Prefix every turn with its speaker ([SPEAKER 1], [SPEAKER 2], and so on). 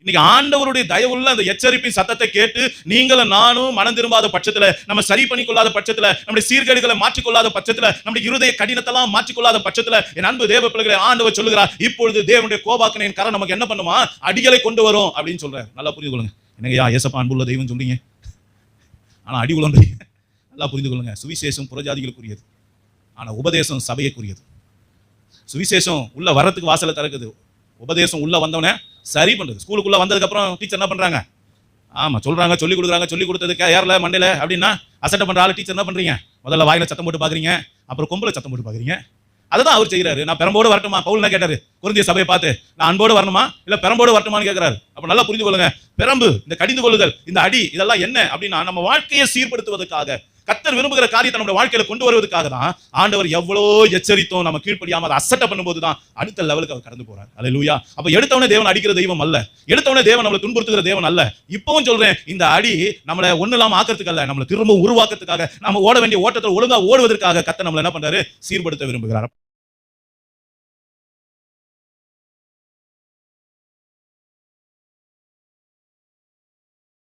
[SPEAKER 1] இன்னைக்கு ஆண்டவருடைய தயவுள்ள அந்த எச்சரிப்பின் சத்தத்தை கேட்டு நீங்களும் நானும் மனம் திரும்பாத பட்சத்துல, நம்ம சரி பண்ணிக்கொள்ளாத பட்சத்துல, நம்முடைய சீர்கேடுகளை மாற்றிக்கொள்ளாத பட்சத்துல, நம்முடைய இருதய கடினத்தெல்லாம் மாற்றிக்கொள்ளாத பட்சத்துல, என் அன்பு தேவ பிள்ளைகளை ஆண்டவர் சொல்லுகிறார், இப்பொழுது தேவனுடைய கோபாக்கனையின் கரம் நமக்கு என்ன பண்ணுமா, அடிகளை கொண்டு வரும் அப்படின்னு சொல்றாரு. நல்லா புரிந்து கொள்ளுங்க. என்னங்கய்யா ஏசப்பா அன்புள்ள தெய்வம் சொல்றீங்க, ஆனா அடி உழன்றீங்க. நல்லா புரிந்து கொள்ளுங்க. சுவிசேஷம் புறஜாதிகளுக்குரியது, ஆனா உபதேசம் சபைக்குரியது. சுவிசேஷம் உள்ள வரத்துக்கு வாசலை திறக்குது, உபதேசம் உள்ள வந்தவனே சரி பண்றது. ஸ்கூலுக்குள்ள வந்ததுக்கு அப்புறம் டீச்சர் என்ன பண்றாங்க, ஆமா சொல்றாங்க, சொல்லி கொடுக்குறாங்க, சொல்லி கொடுத்ததுக்கு ஏறல மண்டையில அப்படின்னா அசட்டை பண்ற ஆளு டீச்சர் என்ன பண்றீங்க, முதல்ல வாயில சத்தம் போட்டு பாக்குறீங்க, அப்புறம் கொம்புல சத்தம் போட்டு பாக்குறீங்க. அதுதான் அவர் செய்யறாரு. நான் பெரம்போடு வரட்டுமா, பவுல் என்ன கேட்டாரு கொரிந்திய சபையை பார்த்து, நான் அன்போடு வரணுமா இல்ல பெரம்போடு வரட்டுமான்னு கேட்கிறாரு. அப்ப நல்லா புரிந்து கொள்ளுங்க, பெரம்பு, இந்த கடிந்து கொள்ளுதல், இந்த அடி, இதெல்லாம் என்ன அப்படின்னா நம்ம வாழ்க்கையை சீர்படுத்துவதற்காக, கர்த்தர் விரும்புகிற காரியத்தை நம்ம வாழ்க்கையில கொண்டு வருவதற்காக தான் ஆண்டவர் எவ்வளோ எச்சரித்தோம். நம்ம கீழ்ப்படியாம அதை அசட்டை பண்ணும்போது தான் அடுத்த லெவலுக்கு அவர் கடந்து போறார். அல்லேலூயா. அப்ப எடுத்தவனே தேவன் அடிக்கிற தெய்வம் அல்ல, எடுத்தவனே தேவன் நம்மளை துன்புறுத்துகிற தேவன் அல்ல. இப்பவும் சொல்றேன், இந்த அடி நம்மளை ஒண்ணு இல்லாம ஆக்கிறதுக்கு அல்ல, நம்மளை திரும்பவும் உருவாக்கத்துக்காக, நம்ம ஓட வேண்டிய ஓட்டத்தை ஒழுங்கா ஓடுவதற்காக கர்த்தர் நம்மளை என்ன பண்றாரு, சீர்படுத்த விரும்புகிறார்.